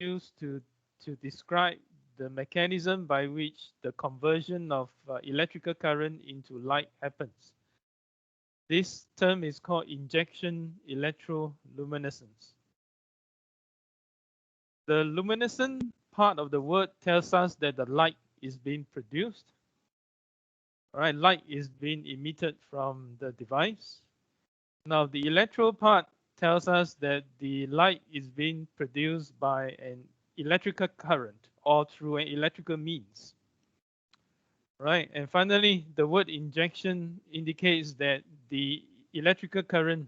used to describe the mechanism by which the conversion of electrical current into light happens. This term is called injection electroluminescence. The luminescent part of the word tells us that the light is being produced. All right, light is being emitted from the device. Now, the electro part tells us that the light is being produced by an electrical current or through an electrical means. Right, and finally, the word injection indicates that the electrical current,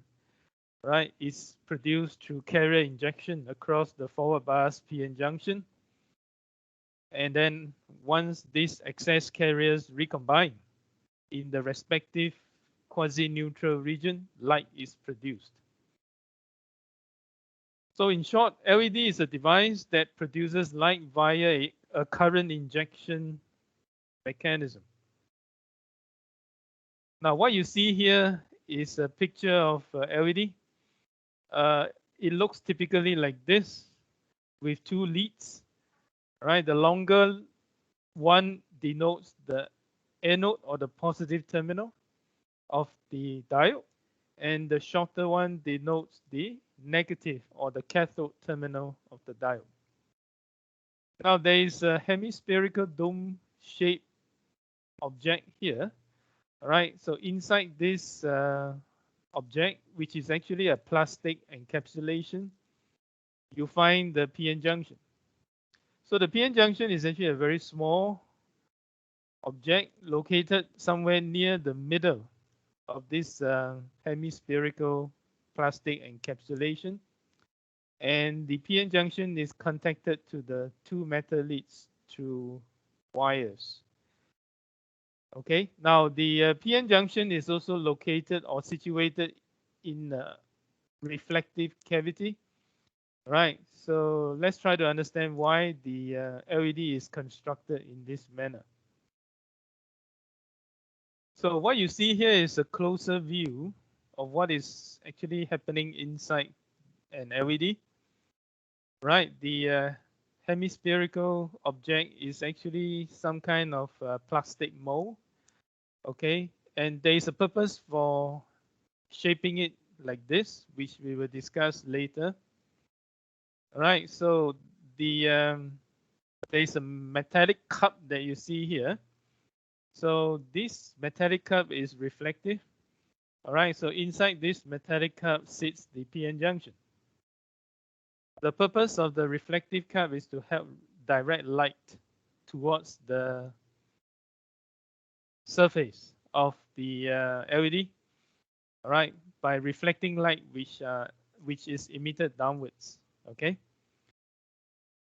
right, is produced through carrier injection across the forward bias PN junction. And then once these excess carriers recombine in the respective quasi-neutral region, light is produced. So in short, LED is a device that produces light via a current injection mechanism. Now, what you see here is a picture of LED. It looks typically like this with two leads. Right, the longer one denotes the anode or the positive terminal of the diode, and the shorter one denotes the negative or the cathode terminal of the diode. Now there is a hemispherical dome-shaped object here. All right, so inside this object, which is actually a plastic encapsulation, you find the PN junction. So the PN junction is actually a very small object located somewhere near the middle of this hemispherical plastic encapsulation. And the PN junction is contacted to the two metal leads through wires. Okay, now the PN junction is also located or situated in a reflective cavity. Right, so let's try to understand why the LED is constructed in this manner. So what you see here is a closer view of what is actually happening inside an LED. Right, the hemispherical object is actually some kind of plastic mold. Okay, and there is a purpose for shaping it like this, which we will discuss later. All right, so the there is a metallic cup that you see here. So this metallic cup is reflective. All right, so inside this metallic cup sits the PN junction. The purpose of the reflective cup is to help direct light towards the surface of the LED. All right, by reflecting light which is emitted downwards. Okay.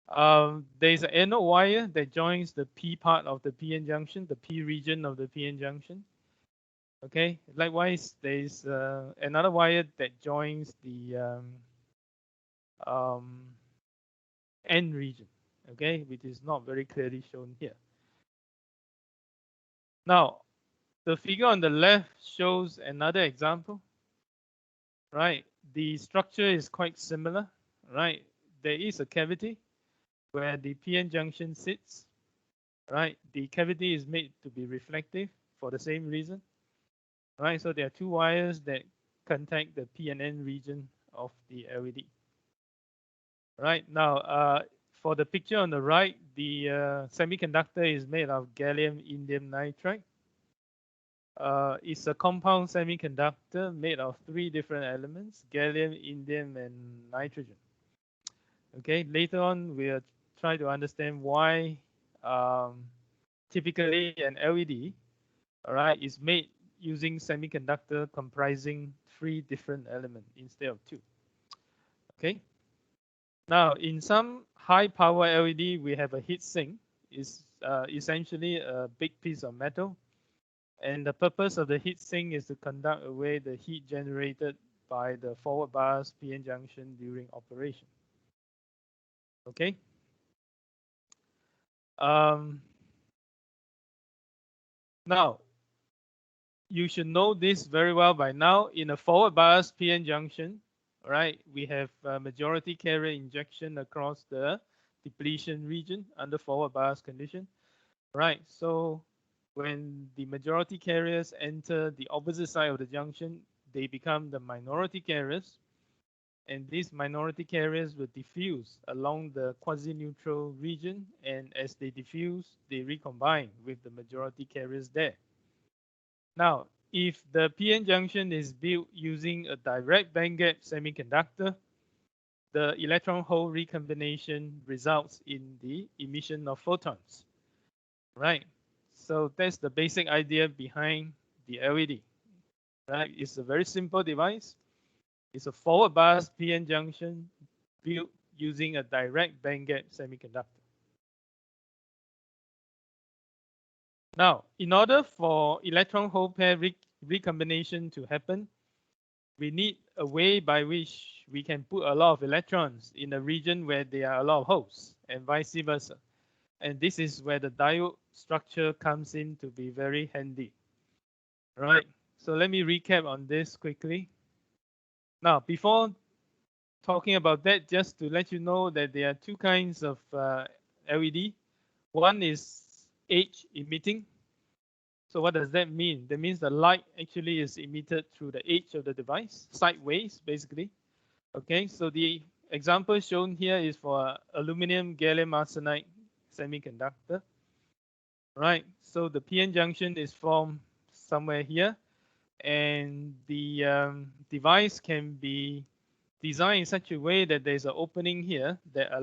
There is an anode wire that joins the P part of the PN junction, the P region of the PN junction. Okay. Likewise, there is another wire that joins the N region. Okay, which is not very clearly shown here. Now, the figure on the left shows another example. Right, the structure is quite similar. Right, there is a cavity where the PN junction sits. Right, the cavity is made to be reflective for the same reason. Right, so there are two wires that contact the P and N region of the LED. Right, now for the picture on the right, the semiconductor is made of gallium indium nitride. It's a compound semiconductor made of three different elements: gallium, indium, and nitrogen. Okay, later on we'll try to understand why typically an LED, all right, is made using semiconductor comprising three different elements instead of two. Okay. Now, in some high power LED, we have a heat sink. It's essentially a big piece of metal. And the purpose of the heat sink is to conduct away the heat generated by the forward bias PN junction during operation. Okay. Now, you should know this very well by now. In a forward bias PN junction, right? We have majority carrier injection across the depletion region under forward bias condition, right? So when the majority carriers enter the opposite side of the junction, they become the minority carriers, and these minority carriers will diffuse along the quasi-neutral region, and as they diffuse, they recombine with the majority carriers there. Now, if the PN junction is built using a direct bandgap semiconductor, the electron-hole recombination results in the emission of photons, right? So that's the basic idea behind the LED, right? It's a very simple device. It's a forward bias PN junction built using a direct bandgap semiconductor. Now, in order for electron-hole pair recombination to happen, we need a way by which we can put a lot of electrons in a region where there are a lot of holes, and vice versa. And this is where the diode structure comes in to be very handy. Right. So let me recap on this quickly. Now, before talking about that, just to let you know that there are two kinds of LED. One is edge emitting. So what does that mean? That means the light actually is emitted through the edge of the device, sideways, basically. Okay, so the example shown here is for aluminum gallium arsenide semiconductor. Right, so the PN junction is formed somewhere here, and the device can be designed in such a way that there's an opening here that allows